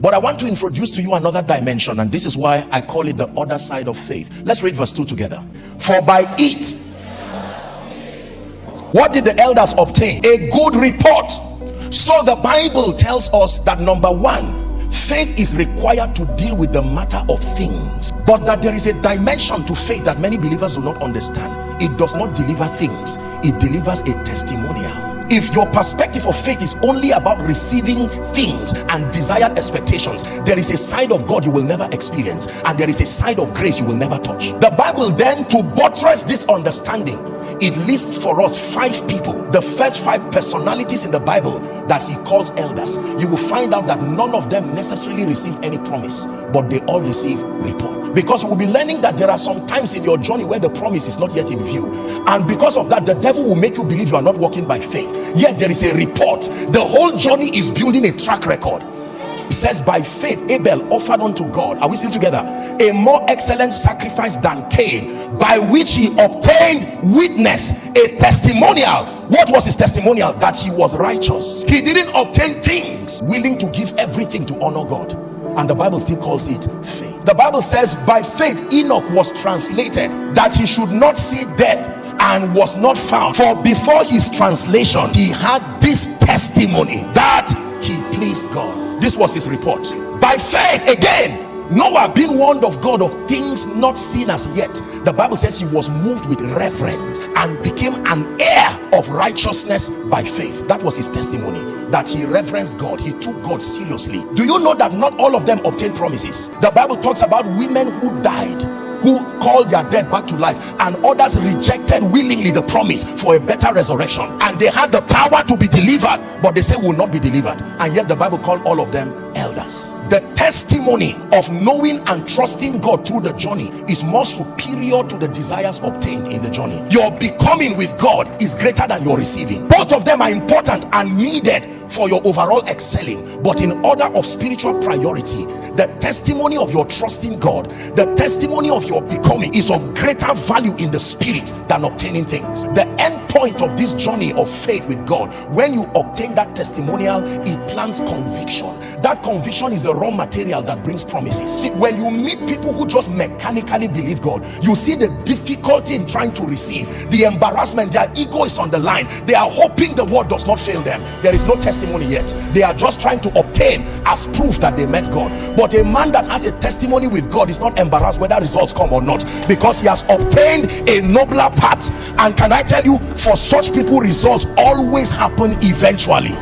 But I want to introduce to you another dimension, and this is why I call it the other side of faith. Let's read verse 2 together. For by it, what did the elders obtain? A good report. So the Bible tells us that number one, faith is required to deal with the matter of things, but that there is a dimension to faith that many believers do not understand. It does not deliver things, it delivers a testimonial. If your perspective of faith is only about receiving things and desired expectations, there is a side of God you will never experience, and there is a side of grace you will never touch. The Bible then, to buttress this understanding, it lists for us 5 people, the first 5 personalities in the Bible that he calls elders. You will find out that none of them necessarily received any promise, but they all received report. Because you will be learning that there are some times in your journey where the promise is not yet in view, and because of that the devil will make you believe you are not walking by faith, yet there is a report. The whole journey is building a track record. It says, by faith Abel offered unto God, are we still together, a more excellent sacrifice than Cain, by which he obtained witness, a testimonial. What was his testimonial? That he was righteous. He didn't obtain things willing to give everything to honor God, and the Bible still calls it faith. The Bible says, by faith Enoch was translated that he should not see death, and was not found. For before his translation he had this testimony that he pleased God. This was his report. By faith again, Noah, being warned of God of things not seen as yet, the Bible says he was moved with reverence and became an heir of righteousness by faith. That was his testimony, that he reverenced God. He took God seriously. Do you know that not all of them obtained promises? The Bible talks about women who died, who called their dead back to life, and others rejected willingly the promise for a better resurrection, and they had the power to be delivered, but they say will not be delivered, and yet the Bible called all of them elders. The testimony of knowing and trusting God through the journey is more superior to the desires obtained in the journey. Your becoming with God is greater than your receiving. Both of them are important and needed for your overall excelling, but in order of spiritual priority, the testimony of your trusting God, the testimony of your becoming, is of greater value in the spirit than obtaining things. The end point of this journey of faith with God, when you obtain that testimonial, it plants conviction. That conviction is the raw material that brings promises. See, when you meet people who just mechanically believe God, you see the difficulty in trying to receive, the embarrassment. Their ego is on the line. They are hoping the word does not fail them. There is no testimony yet. They are just trying to obtain as proof that they met God. But a man that has a testimony with God is not embarrassed whether results come or not, because he has obtained a nobler path. And can I tell you, for such people, results always happen eventually.